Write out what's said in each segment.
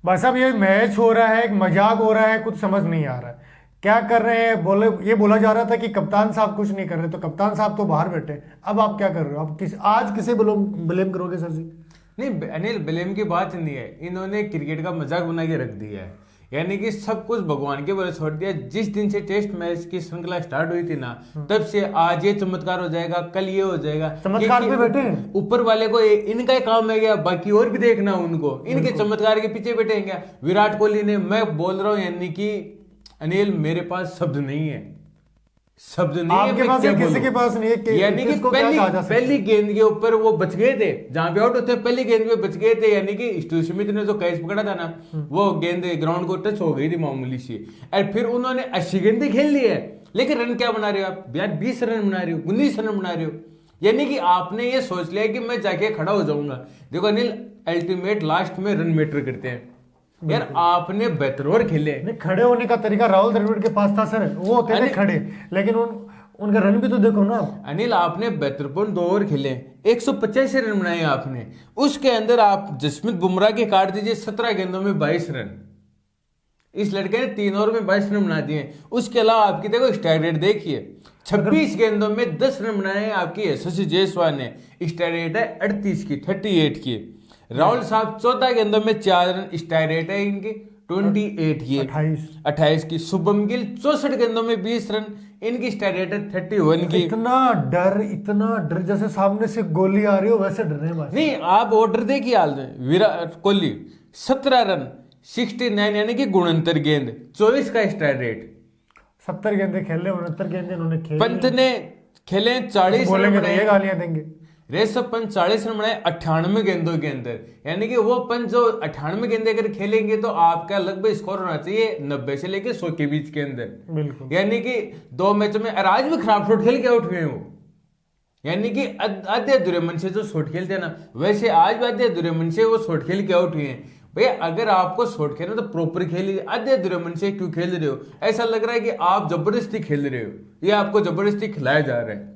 भाई साहब ये मैच हो रहा है, एक मजाक हो रहा है, कुछ समझ नहीं आ रहा है क्या कर रहे हैं। बोले ये बोला जा रहा था कि कप्तान साहब कुछ नहीं कर रहे, तो कप्तान साहब तो बाहर बैठे। अब आप क्या कर रहे हो? आप आज किसे ब्लेम करोगे सर जी? नहीं अनिल, ब्लेम की बात नहीं है, इन्होंने क्रिकेट का मजाक बना के रख दिया है। यानी कि सब कुछ भगवान के भरोसे छोड़ दिया। जिस दिन से टेस्ट मैच की श्रृंखला स्टार्ट हुई थी ना, तब से आज ये चमत्कार हो जाएगा, कल ये हो जाएगा। चमत्कार पे बैठे हैं ऊपर वाले को इनका ही काम है क्या? बाकी और भी देखना उनको, इनके चमत्कार के पीछे बैठे हैं क्या? विराट कोहली ने, मैं बोल रहा हूँ यानी कि अनिल, मेरे पास शब्द नहीं है, शब्द नहीं है। आपके पास है, किसी के पास नहीं है। यानी कि पहली गेंद के ऊपर वो बच गए थे, जहां पे आउट होते पहली गेंद पे बच गए थे। यानी कि स्टीव स्मिथ ने जो कैच पकड़ा था ना, वो गेंद ग्राउंड को टच हो गई थी मामूली सी, और फिर उन्होंने 80 गेंदें खेल ली है। लेकिन रन क्या बना रहे हो आप यार? 20 रन बना रहे हो, 19 रन बना रहे हो। यानी कि आपने ये सोच लिया कि मैं जाके खड़ा हो जाऊंगा। देखो अनिल, अल्टीमेट लास्ट में रन मैटर करते हैं यार। आपने बेहतर ओवर खेले। नहीं, खड़े होने का तरीका राहुल द्रविड़ के पास था सर, वो होते थे खड़े, लेकिन उनका रन भी तो देखो ना अनिल। आपने बेहतरपूर्ण 2 ओवर खेले, 185 रन बनाए आपने। उसके अंदर आप जसप्रीत बुमराह के काट दीजिए, 17 गेंदों में 22 रन। इस लड़के ने 3 ओवर में 22 रन बना दिए। उसके अलावा आपकी देखो स्ट्राइक रेट देखिए, 26 गेंदों में 10 रन बनाए आपकी यशस्वी जायसवाल ने। स्ट्राइक रेट है 38 की, 38 की। राहुल साहब 14 गेंदों में 4 रन, स्ट्राइक रेट है इनकी 28 की, 28 की। शुभम गिल 64 गेंदों में 20 रन, इनकी स्ट्राइक रेट है 31 की। इतना डर जैसे सामने से गोली आ रही हो वैसे डर रहे हैं। नहीं, आप ऑर्डर देखिए हाल में, विराट कोहली 17 रन, 69 यानी कि 69 गेंद, 24 का स्ट्राइक रेट। 70 गेंदे खेले, 69 गेंदे उन्होंने खेले। पंत ने खेले 40 बोलेंगे तो ये गालियां देंगे। ऋषभ पंत 40 रन बनाए 98 गेंदों के अंदर। यानी कि वो पंत जो 98 गेंदे अगर खेलेंगे तो आपका लगभग स्कोर होना चाहिए 90 से लेकर 100 के बीच के अंदर। बिल्कुल। यानी कि 2 मैचों में, और आज भी खराब शॉट खेल के आउट हुए वो। यानी कि आधे अधूरे मन से जो शॉट खेलते हैं ना, वैसे आज भी आधे अधूरे मन से वो शॉट खेल के आउट हुए हैं। भैया अगर आपको शॉट खेलना तो प्रॉपर खेलिए, आधे अधूरे मन से क्यों खेल रहे हो? ऐसा लग रहा है कि आप जबरदस्ती खेल रहे हो, ये आपको जबरदस्ती खिलाया जा रहा है।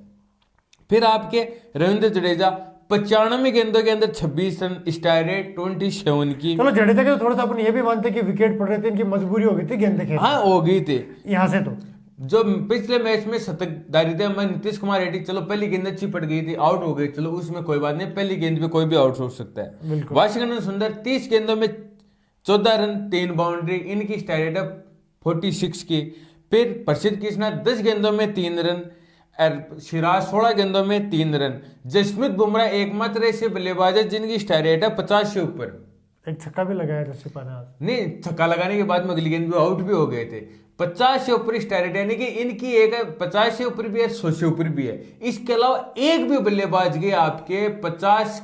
फिर आपके रविंद्र जडेजा 95 गेंदों के अंदर 26 रन, स्ट्राइक रेट 27 की। चलो जडेजा के तो थोड़ा सा अपन ये भी मानते कि विकेट पड़ रहे थे, इनकी मजबूरी हो गई थी गेंदे खेलने। हाँ हो गई थी यहाँ से तो जो पिछले मैच में शतकधारी थे मैं नीतीश कुमार रेड्डी, चलो पहली गेंद अच्छी पड़ गई थी, आउट हो गई, चलो उसमें कोई बात नहीं, पहली गेंद पे कोई भी आउट हो सकता है। वाशिंगटन सुंदर 30 गेंदों में 14 रन, 3 बाउंड्री, इनकी स्ट्राइक रेट है 46 की। फिर प्रसिद्ध कृष्णा 10 गेंदों में 3 रन, सिराज 16 गेंदों में 3 रन। जसप्रीत बुमराह एकमात्र ऐसे बल्लेबाज है जिनकी स्ट्राइक रेट है 50 से ऊपर। एक छक्का भी लगाया जस्सी पाना। नहीं, छक्का लगाने के बाद में अगली गेंद में आउट भी हो गए थे। 50 से ऊपर स्ट्राइक रेट, यानी कि इनकी एक है 50 से ऊपर भी है, 100 से ऊपर भी है। इसके अलावा एक भी बल्लेबाज के आपके 50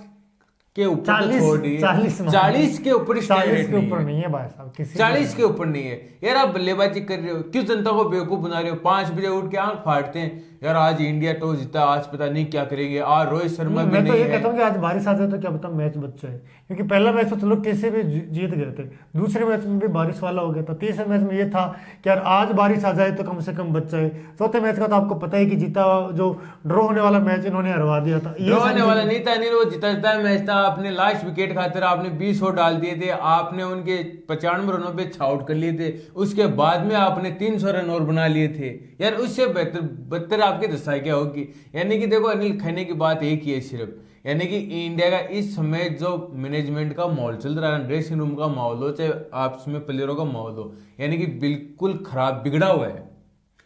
के ऊपर 40 के ऊपर 40 के ऊपर नहीं है भाई साहब, किसी 40 के ऊपर नहीं है। यार आप बल्लेबाजी कर रहे हो, क्यों जनता को बेवकूफ बना रहे हो? 5 बजे उठ के आंख फाड़ते हैं यार, आज इंडिया टॉस जीता, आज पता नहीं क्या करेंगे, आज रोहित शर्मा भी नहीं है। मैं तो ये कहता हूँ कि आज बारिश आ जाए तो क्या पता मैच बच जाए, क्योंकि पहला मैच तो चलो कैसे भी जीत गए थे, दूसरे मैच में भी बारिश वाला हो गया था, तीसरे मैच में ये था कि यार आज बारिश आ जाए तो कम से कम बच जाए। चौथे मैच का तो आपको पता है कि जीता, जो ड्रॉ होने वाला मैच इन्होंने हरवा दिया था। ड्रॉ होने वाला नहीं था, नहीं, वो जीता मैच था। आपने लास्ट विकेट खातिर आपने 20 ओवर डाल दिए थे, आपने उनके 95 रनों पे आउट कर लिए थे। उसके बाद में आपने 300 रन और बना लिए थे। यार उससे बदतर आपकी दशा क्या होगी? यानी कि देखो अनिल, कहने की बात एक ही है सिर्फ, यानी कि इंडिया का इस समय जो मैनेजमेंट का माहौल चल रहा है, ड्रेसिंग रूम का माहौल हो चाहे आपस में प्लेयरों का माहौल हो, यानी कि बिल्कुल खराब, बिगड़ा हुआ है।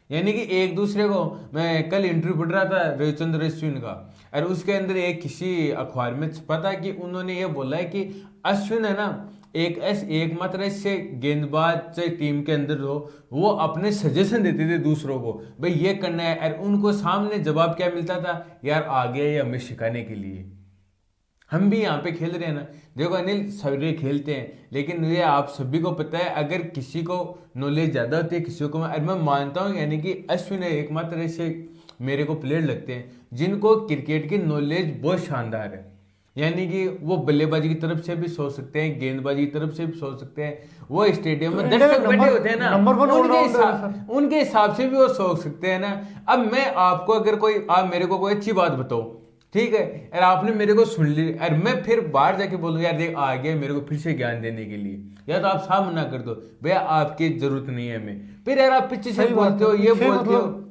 यानी कि एक दूसरे को, मैं कल इंटरव्यू पढ़ रहा था रविचंद्र अश्विन का, और उसके अंदर एक किसी अखबार में छपा था कि उन्होंने ये बोला है कि अश्विन है ना, एकमात्र ऐसे गेंदबाज चाहे टीम के अंदर हो, वो अपने सजेशन देते थे दूसरों को, भाई ये करना है, और उनको सामने जवाब क्या मिलता था? यार आ गया ये हमें सिखाने के लिए। हम भी यहाँ पे खेल रहे हैं ना। देखो अनिल, सभी खेलते हैं, लेकिन ये आप सभी को पता है, अगर किसी को नॉलेज ज्यादा होती है, किसी को मैं मानता हूँ, यानी कि अश्विन एकमात्र ऐसे मेरे को प्लेयर लगते हैं जिनको क्रिकेट की नॉलेज बहुत शानदार है। यानी कि वो बल्लेबाजी की तरफ से भी सोच सकते हैं, गेंदबाजी की तरफ से भी सोच सकते हैं, वो स्टेडियम में दर्शक बैठे होते हैं ना, उनके हिसाब से भी वो सोच सकते हैं ना। अब मैं आपको, अगर कोई, आप मेरे को कोई अच्छी बात बताओ, ठीक है यार, आपने मेरे को सुन ली यार, मैं फिर बाहर जाके बोलूँ यार देख आ गया मेरे को फिर से ज्ञान देने के लिए, या तो आप साफ मना कर दो भैया आपकी जरूरत नहीं है हमें, फिर यार आप पीछे से सही बात बोलते हो है। ये फिर बोलते हो, मतलब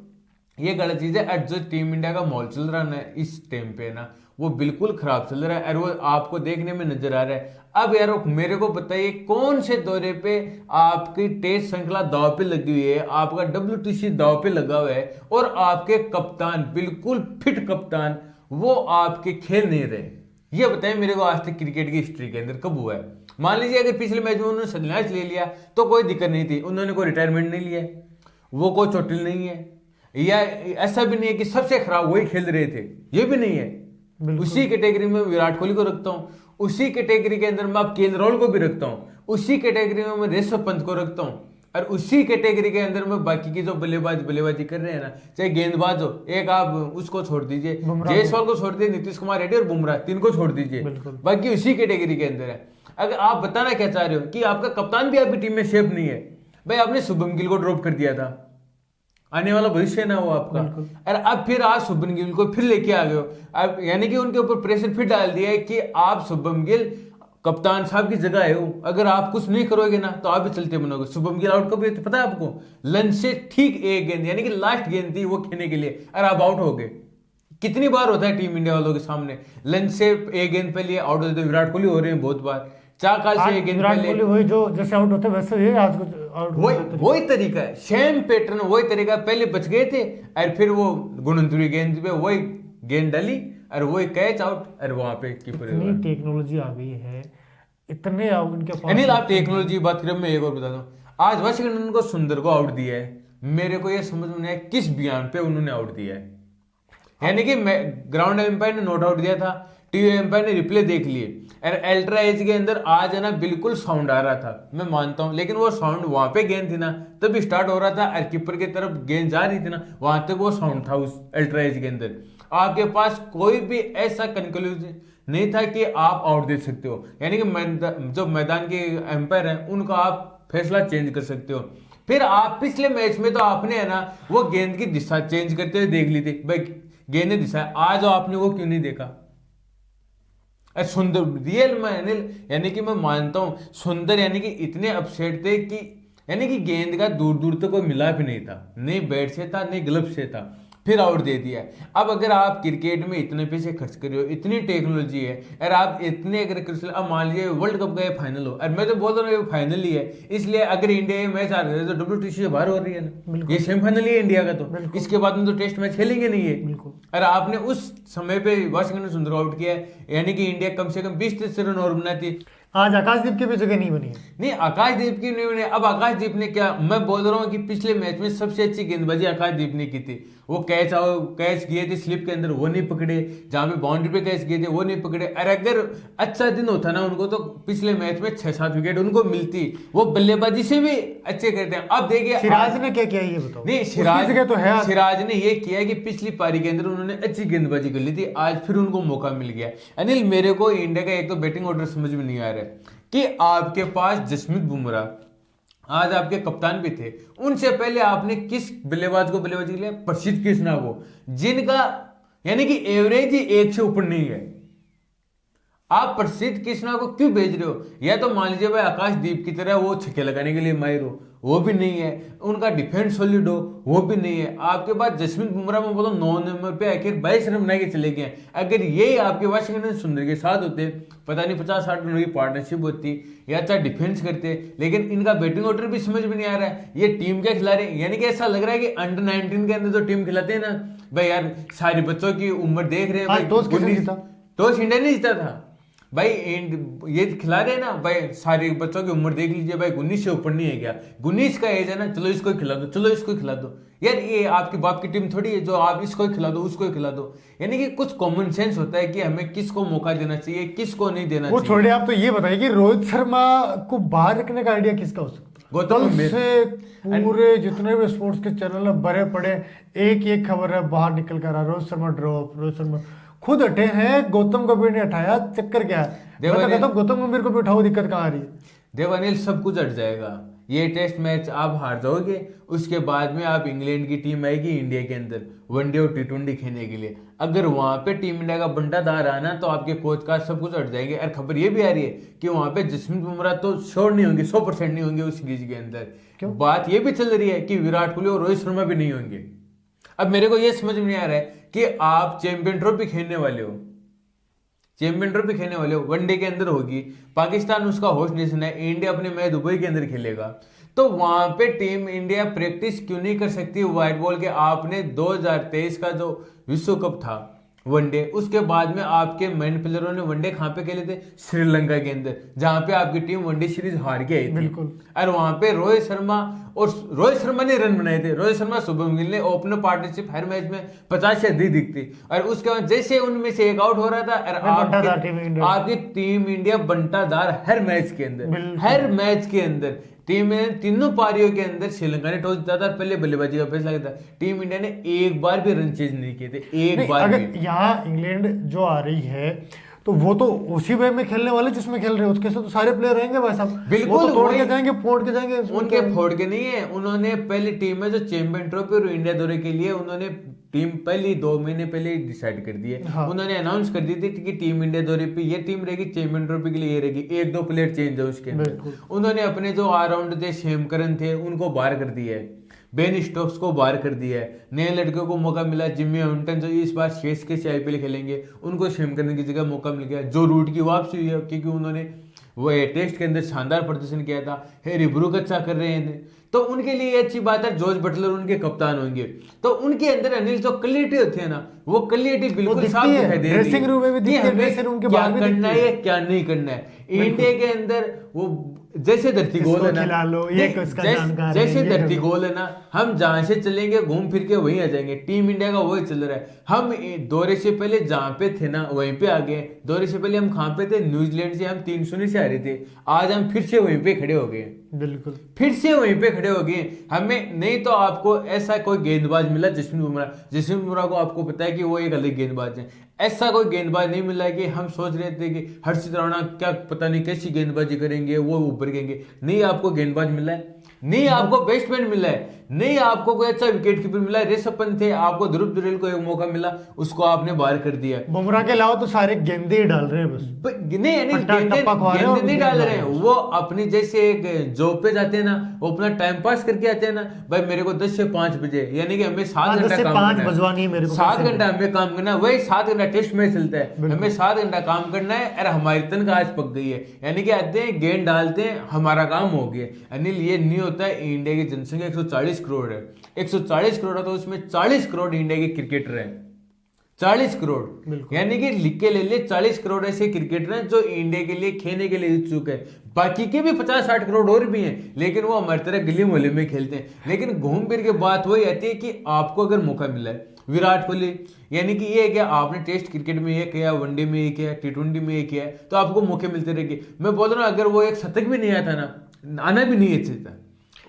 ये गलत चीज है। और जो टीम इंडिया का माहौल चल रहा है ना इस टाइम पे ना, वो बिल्कुल खराब चल रहा है और वो आपको देखने में नजर आ रहा है। अब यार मेरे को बताइए कौन से दौरे पे आपकी टेस्ट श्रृंखला दाव पे लगी हुई है, आपका WTC दाव पे लगा हुआ है और आपके कप्तान बिल्कुल फिट कप्तान वो आपके खेल नहीं रहे। ये बताएं मेरे को आज तक क्रिकेट की हिस्ट्री के अंदर कब हुआ है? मान लीजिए अगर पिछले मैच में उन्होंने संन्यास ले लिया तो कोई दिक्कत नहीं थी, उन्होंने कोई रिटायरमेंट नहीं लिया, वो कोई चोटिल नहीं है, या ऐसा भी नहीं है कि सबसे खराब वही खेल रहे थे, ये भी नहीं है। उसी कैटेगरी में विराट कोहली को रखता हूं, उसी कैटेगरी के अंदर मैं केएल राहुल को भी रखता हूं, उसी कैटेगरी में मैं ऋषभ पंत को रखता हूं, और उसी कैटेगरी के अंदर में बाकी की जो बल्लेबाजी कर रहे हैं ना, चाहे गेंदबाज हो, एक आप उसको छोड़ दीजिए, जायसवाल को छोड़ दीजिए, नीतीश कुमार रेड्डी और बुमराह, तीन को छोड़ दीजिए, बाकी उसी कैटेगरी के अंदर है। अगर आप बताना क्या चाह रहे हो कि आपका कप्तान भी आपकी टीम में शेप नहीं है, भाई आपने शुभम गिल को ड्रॉप कर दिया था, आने वाला भविष्य ना वो आपका, और अब फिर आज शुभम गिल को फिर लेके आ गए हो, अब यानी कि उनके ऊपर प्रेशर फिर डाल दिया है कि आप शुभम गिल कप्तान साहब की जगह है वो, अगर आप कुछ नहीं करोगे ना तो आप भी चलते बनोगे। शुभम गिल आउट कब हुए थे पता है आपको? लंच से ठीक एक गेंद यानी कि लास्ट गेंद थी वो खेलने के लिए, और आप आउट हो गए। कितनी बार होता है टीम इंडिया वालों के सामने, लंच से एक गेंद पे लिए आउट होते, विराट कोहली हो रहे हैं बहुत बार, चाकाल से एक गेंद पे लिए, वही जो जैसे आउट होते वैसे ही आज कुछ आउट, वही तरीका है, सेम पैटर्न, वही तरीका। पहले बच गए थे और फिर वो गुणंतरी गेंद पे वही गेंद डाली और वही कैच आउट, और वहां पे कीपर। इतनी टेक्नोलॉजी आ गई है, इतने उनके पास। अनिल आप टेक्नोलॉजी की बात करें, मैं एक और बता दूं, आज वाशिंगटन को सुंदर को आउट दिया है, मेरे को ये समझ में नहीं आया किस बयान पे उन्होंने आउट दिया है। यानी कि ग्राउंड एम्पायर ने नोट आउट दिया था, टीवी एम्पायर ने रिप्ले देख लिए, और अल्ट्रा एज के अंदर आज है ना बिल्कुल साउंड आ रहा था, मैं मानता हूं, लेकिन वो साउंड वहां पे गेंद थी ना तभी स्टार्ट हो रहा था, और कीपर की तरफ गेंद जा रही थी ना वहां तक वो साउंड था उस अल्ट्रा एज के अंदर। आपके पास कोई भी ऐसा कंक्लूजन नहीं था कि आप आउट दे सकते हो, यानी कि जो मैदान के एम्पायर हैं उनका आप फैसला चेंज कर सकते हो। फिर आप पिछले मैच में तो आपने है ना वो गेंद की दिशा चेंज करते हुए देख ली थी, भाई गेंद दिशा, आज आपने वो क्यों नहीं देखा? सुंदर रियल में अनिल, यानी कि मैं मानता हूं सुंदर यानी कि इतने अपसेट थे कि यानी कि गेंद का दूर दूर तक कोई मिला भी नहीं था, नहीं बैट से था नहीं ग्लव से था, फिर आउट दे दिया। अब अगर आप क्रिकेट में इतने पैसे खर्च कर रहे हो, इतनी टेक्नोलॉजी है, और आप इतने अगर अब मान लीजिए वर्ल्ड कप का फाइनल हो, और मैं तो बोल रहा हूँ फाइनल ही है, इसलिए अगर इंडिया ये मैच आ रहे तो WTC से बाहर हो रही है ना, ये सेमीफाइनल ही है इंडिया का, तो इसके बाद में तो टेस्ट मैच खेलेंगे नहीं है। और आपने उस समय पे वाशिंगटन सुंदर आउट किया है, यानी कि इंडिया कम से कम 20-30 रन और बनाती। आज आकाशदीप की भी जगह नहीं बनी है। नहीं आकाशदीप की नहीं बनी। अब आकाशदीप ने क्या, मैं बोल रहा हूँ कि पिछले मैच में सबसे अच्छी गेंदबाजी आकाशदीप ने की थी। वो कैच किए थे स्लिप के अंदर, वो नहीं पकड़े, जहां पे बाउंड्री पे कैच किए थे वो नहीं पकड़े, और अगर अच्छा दिन होता ना उनको तो पिछले मैच में 6-7 विकेट उनको मिलती। वो बल्लेबाजी से भी अच्छे करते हैं। अब देखिए सिराज ने क्या किया ये बताओ। नहीं सिराज ने ये किया कि पिछली पारी के अंदर उन्होंने अच्छी गेंदबाजी कर ली थी, आज फिर उनको मौका मिल गया। अनिल मेरे को इंडिया का एक तो बैटिंग ऑर्डर समझ में नहीं आ रहा है कि आपके पास जसप्रीत बुमराह आज आपके कप्तान भी थे, उनसे पहले आपने किस बल्लेबाज को बल्लेबाजी के लिए, प्रसिद्ध कृष्णा को, जिनका यानी कि एवरेज ही 1 से ऊपर नहीं है। आप प्रसिद्ध कृष्णा को क्यों भेज रहे हो? या तो मान लीजिए भाई आकाशदीप की तरह वो छक्के लगाने के लिए माहिर हो, वो भी नहीं है। उनका डिफेंस सॉलिड हो, वो भी नहीं है। आपके पास जसप्रीत बुमराह में बोलो 9 नंबर पे आखिर 22 रन बना के चले गए। अगर ये आपके वाशिंगटन सुंदर के साथ होते, पता नहीं 50-60 रन की पार्टनरशिप होती या अच्छा डिफेंस करते, लेकिन इनका बैटिंग ऑर्डर भी समझ में नहीं आ रहा है। ये टीम क्या खिला रहे हैं, यानी कि ऐसा लग रहा है कि अंडर 19 के अंदर जो टीम खिलाते हैं ना भाई, यार सारे बच्चों की उम्र देख रहे हैं। टॉस इंडिया नहीं जीता था भाई, ये खिला रहे हैं ना भाई, सारे बच्चों की उम्र देख लीजिए भाई, 19 से ऊपर नहीं है क्या, 19 का एज है ना, चलो इसको खिला दो, चलो इसको खिला दो। यार ये आपके बाप की टीम थोड़ी है जो आप इसको खिला दो उसको खिला दो। यानी कि कुछ कॉमन सेंस होता है कि हमें किसको मौका देना चाहिए, किसको नहीं देना चाहिए। वो छोड़िए, आप तो ये बताइए कि रोहित शर्मा को बाहर रखने का आइडिया किसका हो सकता है? गौतम से पूरे जितने भी स्पोर्ट्स के चैनल भरे पड़े, एक खबर है बाहर निकल कर रोहित शर्मा ड्रॉप, रोहित शर्मा खुद हटे हैं, गौतम गंभीर ने हटाया, चक्कर क्या है? मैं तो कहता हूं गौतम गंभीर को भी उठाओ, दिक्कत कहां आ रही है? देव अनिल सब कुछ हट जाएगा। ये टेस्ट मैच आप हार जाओगे, उसके बाद में आप इंग्लैंड की टीम आएगी इंडिया के अंदर वनडे और टी20 खेलने के लिए। अगर वहां पे टीम इंडिया का बंटाधार आना तो आपके कोच का सब कुछ हट जाएंगे। और खबर ये भी आ रही है कि वहां पे जसप्रीत बुमराह तो श्योर नहीं होंगे, 100% नहीं होंगे उस सीरीज के अंदर। क्यों? बात ये भी चल रही है कि विराट कोहली और रोहित शर्मा भी नहीं होंगे। अब मेरे को ये समझ में नहीं आ रहा है कि आप चैंपियन ट्रॉफी खेलने वाले हो, चैंपियन ट्रॉफी खेलने वाले हो, वनडे के अंदर होगी, पाकिस्तान उसका होस्ट नेशन है, इंडिया अपने मैच दुबई के अंदर खेलेगा, तो वहां पे टीम इंडिया प्रैक्टिस क्यों नहीं कर सकती व्हाइट बॉल के? आपने 2023 का जो विश्व कप था वनडे, उसके बाद में आपके मेन प्लेयरों ने वनडे कहां पे खेले थे? श्रीलंका के अंदर, जहां पे आपकी टीम वनडे सीरीज हार के आई थी। बिल्कुल। और वहां पे रोहित शर्मा ने रन बनाए थे। रोहित शर्मा शुभम गिल ने ओपनर पार्टनरशिप हर मैच में 50 से अधिक दिखती, और उसके बाद जैसे उनमें से एक आउट हो रहा था और आपकी टीम इंडिया बंटाधार हर मैच के अंदर, हर मैच के अंदर टीम में तीनों पारियों के अंदर श्रीलंका ने टॉस जीता था, पहले बल्लेबाजी का फैसला किया था। टीम इंडिया ने एक बार भी रन चेज नहीं किए थे, एक बार अगर भी। यहाँ इंग्लैंड जो आ रही है तो वो तो उसी वे में खेलने वाले जिसमें खेल रहे हैं, उसके साथ तो सारे प्लेयर रहेंगे भाई साहब। बिल्कुल, वो तो तोड़ के जाएंगे, फोड़ के जाएंगे। उनके फोड़ के नहीं है, उन्होंने पहली टीम में जो चैंपियन ट्रॉफी और इंडिया दौरे के लिए उन्होंने टीम पहले 2 महीने पहले डिसाइड कर दी है। हाँ। उन्होंने अनाउंस कर दी थी कि टीम इंडिया दौरे पे ये टीम रहेगी, चैंपियन ट्रॉफी के लिए ये रहेगी, 1-2 प्लेयर चेंज है उसके अंदर। उन्होंने अपने जो ऑलराउंडर थे शेमकरन थे उनको बाहर कर दिया है, बेन स्टोक्स को बाहर कर दिया है, नए लड़कों को मौका मिला, जिम्मी हंटन जो इस बार शेष के से आईपीएल खेलेंगे उनको शेम करने की जगह मौका मिल गया। जो रूट की वापसी हुई है क्योंकि उन्होंने वो टेस्ट के अंदर शानदार प्रदर्शन किया था, हैरी ब्रूक अच्छा कर रहे हैं, तो उनके लिए ये अच्छी बात है। जॉर्ज बटलर उनके कप्तान होंगे, तो उनके अंदर अनिल जो क्वालिटी होती है ना, वो क्वालिटी बिल्कुल साफ दिखाई दे रही है। ड्रेसिंग रूम में भी दिखती है, हमें क्या करना है क्या नहीं करना है। इंडिया के अंदर वो जैसे धरती गोल है ना, जैसे धरती गोल है ना, हम जहां से चलेंगे घूम फिर के वहीं आ जाएंगे। टीम इंडिया का वही चल रहा है। हम दौरे से पहले जहां पे थे ना वहीं पे आ गए। दौरे से पहले हम कहां पे थे? न्यूजीलैंड से हम 3-0 से हारे थे, आज हम फिर से वहीं पे खड़े हो गए। बिल्कुल, फिर से वहीं पे खड़े हो गए। हमें नहीं तो आपको ऐसा कोई गेंदबाज मिला जसप्रीत बुमराह को आपको पता है कि वो एक अलग गेंदबाज है। ऐसा कोई गेंदबाज नहीं मिला है कि हम सोच रहे थे कि हर्षित राणा क्या पता नहीं कैसी गेंदबाजी करेंगे, वो ऊपर गएंगे। नहीं आपको गेंदबाज मिला है, नहीं आपको बैट्समैन मिला है, नहीं आपको कोई अच्छा विकेट कीपर मिला है। ऋषभ पंत थे, आपको ध्रुव जुरेल को एक मौका मिला, उसको आपने बाहर कर दिया। बुमराह के अलावा तो सारे गेंदे ही डाल रहे हैं बस। नहीं गेंदे नहीं डाल रहे हैं, वो अपनी जैसे एक जॉब पे जाते हैं ना, वो अपना टाइम पास करके आते हैं ना, भाई मेरे को 10 से 5 बजे, यानी कि हमें 7 घंटा काम करना है, 7 घंटा हमें काम करना है। वही 7 घंटा टेस्ट मैच चलता है, हमें 7 घंटा काम करना है। और हमारी तनख्वाह आज पक गई है, यानी कि आते हैं गेंद डालते हैं, हमारा काम हो गया। अनिल ये नहीं होता है। इंडिया की जनसंख्या 140 करोड़ है, 140 करोड़ है, तो उसमें 40 करोड़ इंडिया के क्रिकेटर हैं। 40 करोड़, यानी कि लिख के ले लिए 40 करोड़ ऐसे क्रिकेटर हैं जो इंडिया के लिए खेलने के लिए इच्छुक है। बाकी के भी 50-60 करोड़ और भी हैं, लेकिन वो हमारी तरह गली मोहल्ले में खेलते हैं। लेकिन घूम फिर के बात वही आती है कि आपको अगर मौका मिला है, विराट कोहली, यानी कि ये है कि आपने टेस्ट क्रिकेट में ये किया, वनडे में ये किया, टी20 में ये किया, तो आपको मौके मिलते रहेंगे। मैं बोल रहा हूँ अगर वो एक शतक भी नहीं आया था ना, आना भी नहीं अच्छे था,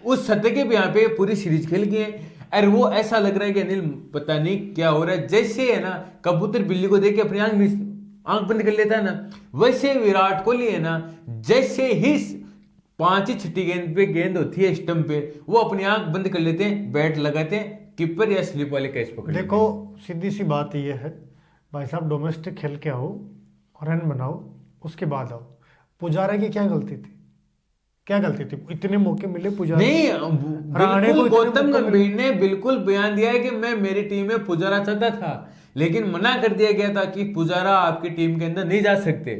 उस शतक के भी यहाँ पे पूरी सीरीज खेल गए। और वो ऐसा लग रहा है कि अनिल पता नहीं क्या हो रहा है, जैसे है ना कबूतर बिल्ली को देख के अपनी आंख बंद कर लेता है ना, वैसे विराट कोहली है ना, जैसे ही 5-6 गेंद पे गेंद होती है स्टंप पे, वो अपनी आंख बंद कर लेते हैं, बैट लगाते हैं, कीपर या स्लिप वाले कैच पकड़। देखो सीधी सी बात ये है भाई साहब, डोमेस्टिक खेल के आओ, रन बनाओ, उसके बाद आओ। पुजारा की क्या गलती थी? क्या गलती थी? इतने मौके मिले पुजारा नहीं, बिल्कुल गौतम गंभीर ने बिल्कुल बयान दिया है कि मैं मेरी टीम में पुजारा चाहता था, लेकिन मना कर दिया गया था कि पुजारा आपकी टीम के अंदर नहीं जा सकते।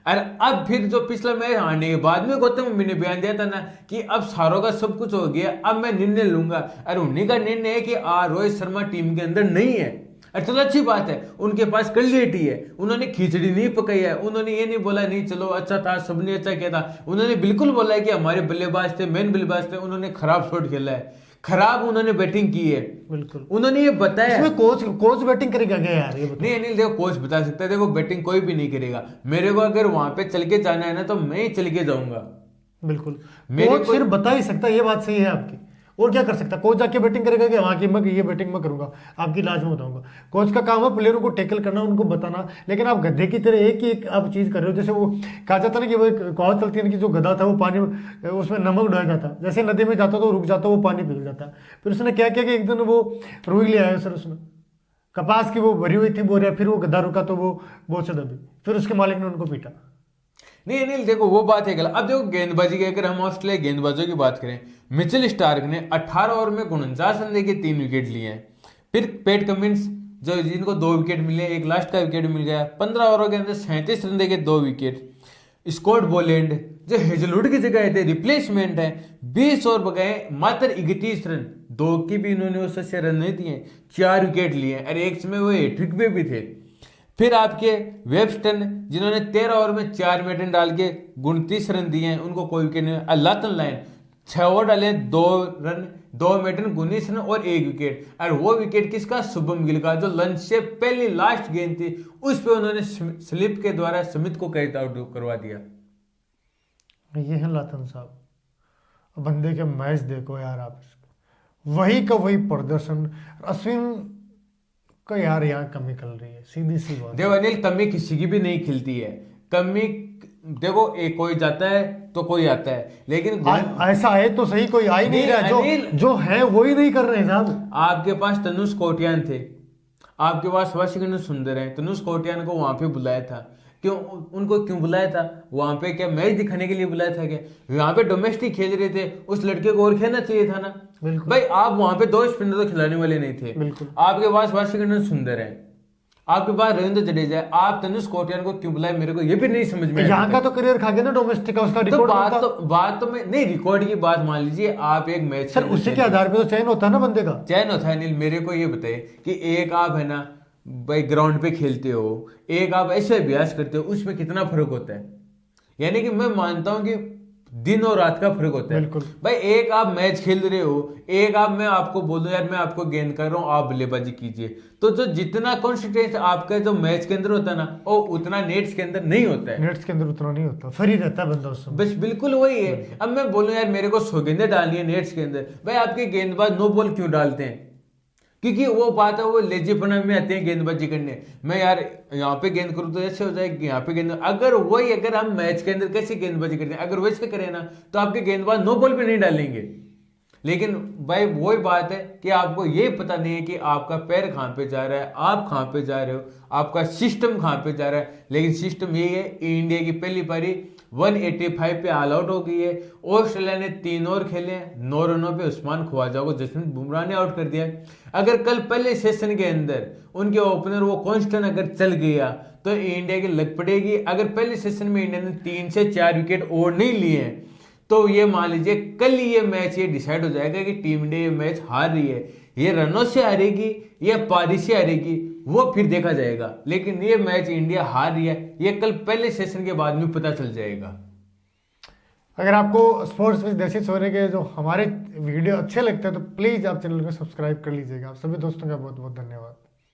और अब फिर जो पिछला मैच हारने के बाद में गौतम गंभीर ने बयान दिया था ना कि अब सारों का सब कुछ हो गया, अब मैं निर्णय लूंगा। और उन्हीं का निर्णय है कि रोहित शर्मा टीम के अंदर नहीं है। और चलो अच्छी बात है, उनके पास क्वालिटी है, उन्होंने खिचड़ी नहीं पकाई है, उन्होंने ये नहीं बोला नहीं चलो अच्छा था, सबने अच्छा किया था। उन्होंने बिल्कुल बोला है कि हमारे बल्लेबाज थे, मेन बल्लेबाज थे, उन्होंने खराब शॉट खेला है, खराब उन्होंने बैटिंग की है, बिल्कुल उन्होंने ये बताया। इसमें कोच बैटिंग करेगा क्या यार? ये नहीं अनिल देखो, कोच बता सकता है, देखो बैटिंग कोई भी नहीं करेगा। मेरे को अगर वहां पे चल के जाना है ना, तो मैं ही चल के जाऊंगा। बिल्कुल, कोच सिर्फ बता ही सकता है, ये बात सही है आपकी। और क्या कर सकता है? कोच जाके बैटिंग करेगा कि वहाँ की मैं ये बैटिंग मैं करूंगा, आपकी लास्ट में बताऊंगा। कोच का काम है प्लेयरों को टैकल करना, उनको बताना। लेकिन आप गधे की तरह एक ही एक आप चीज़ कर रहे हो। जैसे वो कहा जाता ना कि वो एक कहावत चलती है ना कि जो गधा था वो पानी उसमें नमक डाल जाता, जैसे नदी में जाता तो रुक जाता, वो पानी पी जाता। फिर उसने क्या किया कि एक दिन वो रुई ले आया सर, उसमें कपास की वो भरी हुई थी बोरिया, फिर वो गधा रुका तो वो बहुत से दबी, फिर उसके मालिक ने उनको पीटा। नहीं अनिल देखो वो बात है गलत। अब देखो गेंदबाजी की अगर हम ऑस्ट्रेलिया गेंदबाजों की बात करें, मिचेल स्टार्क ने 18 ओवर में 49 रन देके 3 विकेट लिए हैं। फिर पैट कमिंस जो जिनको 2 विकेट मिले, एक लास्ट का विकेट मिल गया, 15 ओवरों के अंदर 37 रन देके 2 विकेट। स्कॉट बोलैंड जो हेजलवुड की जगह थे, रिप्लेसमेंट है, 20 ओवर बगाए, मात्र 31 रन, 2 की भी इन्होंने उससे रन नहीं दिए, 4 विकेट लिए, और एक समय वो हैट्रिक में भी थे। फिर आपके वेबस्टन जिन्होंने 13 ओवर में 4 विकेट डाल के 29 रन दिए हैं, उनको कोई विकेट नहीं। लातन लाइन 6 ओवर डाले, 2 रन, 2 विकेट, 19 रन और 1 विकेट। और वो विकेट किसका? शुभम गिल का, जो लंच से पहली लास्ट गेंद थी उस पर उन्होंने स्लिप के द्वारा स्मिथ को कैच आउट करवा दिया। ये है लातन साहब। अब बंदे के मैच देखो यार आप, वही का वही प्रदर्शन। अश्विन का यार यहाँ कमी निकल रही है, सीधी सी बात। देखो अनिल, कमी किसी की भी नहीं खिलती है। कमी देखो, एक कोई जाता है तो कोई आता है, लेकिन ऐसा है तो सही, कोई आ ही नहीं रहा। जो है वो ही नहीं कर रहे हैं साहब। आपके पास तनुष कोटियान थे, आपके पास वाशिंगटन सुंदर है। तनुष कोटियान को वहां पे बुलाया था, क्यों? उनको क्यों बुलाया था वहां पे? क्या मैच दिखाने के लिए बुलाया था क्या? वहां पे डोमेस्टिक खेल रहे थे, उस लड़के को और खेलना चाहिए था ना। भाई आप वहां पे 2 स्पिनर तो खिलाने वाले नहीं थे। आपके पास वाशिंगटन सुंदर है, आपके पास रविंद्र जडेजा है, आप तनुष कोटियान को क्यों बुलाए? मेरे को ये भी नहीं समझ में। यहाँ का तो करियर खा गया ना डोमेस्टिक का, उसका रिकॉर्ड। बात तो मैं नहीं, रिकॉर्ड की बात मान लीजिए, आप एक मैच सर उसी के आधार पे तो चयन होता है ना बंदे का। चयन होता है। नील मेरे को ये बताइए कि एक आप है ना भाई ग्राउंड पे खेलते हो, एक आप ऐसे अभ्यास करते हो, उसमें कितना फर्क होता है। यानी कि मैं मानता हूं कि दिन और रात का फर्क होता है। भाई एक आप मैच खेल रहे हो, एक आप मैं आपको बोलूं यार मैं आपको गेंद कर रहा हूं, आप बल्लेबाजी कीजिए, तो जो जितना कॉन्सेंट्रेट आपका जो मैच के अंदर होता है ना, वो उतना नेट्स के अंदर नहीं होता है। नेट्स के अंदर उतना नहीं होता, फ्री रहता है बंदा उस समय। बस बिल्कुल वही है। अब मैं बोलूं यार मेरे को 100 गेंदें डालनी है नेट्स के अंदर, भाई आपके गेंदबाज नो बॉल क्यों डालते हैं? क्योंकि वो बात है, वो लेजीपना में आते हैं गेंदबाजी करने। मैं यार यहाँ पे गेंद करूँ तो ऐसे हो जाएगी, यहाँ पे गेंद, अगर हम मैच के अंदर कैसे गेंदबाजी करते हैं, अगर वैसे करें ना तो आपके गेंदबाज नो बॉल पे नहीं डालेंगे। लेकिन भाई वही बात है कि आपको ये पता नहीं है कि आपका पैर कहाँ पे जा रहा है, आप कहाँ पे जा रहे हो, आपका सिस्टम कहाँ पे जा रहा है। लेकिन सिस्टम यही है, इंडिया की पहली पारी 185 पे ऑल आउट हो गई है। ऑस्ट्रेलिया ने 3 ओवर खेले, 9 रनों पे उस्मान ख्वाजा को जसप्रीत बुमराह ने आउट कर दिया। अगर कल पहले सेशन के अंदर उनके ओपनर वो कॉन्स्टेंट अगर चल गया तो इंडिया की लग पड़ेगी। अगर पहले सेशन में इंडिया ने 3 से 4 विकेट और नहीं लिए हैं तो ये मान लीजिए कल ये मैच ये डिसाइड हो जाएगा कि टीम इंडिया ये मैच हार रही है, ये रनों से हारेगी या पारी से हारेगी, वो फिर देखा जाएगा। लेकिन ये मैच इंडिया हार रही है, ये कल पहले सेशन के बाद में पता चल जाएगा। अगर आपको स्पोर्ट्स में देसी सोने के जो हमारे वीडियो अच्छे लगते हैं तो प्लीज़ आप चैनल को सब्सक्राइब कर लीजिएगा। आप सभी दोस्तों का बहुत बहुत धन्यवाद।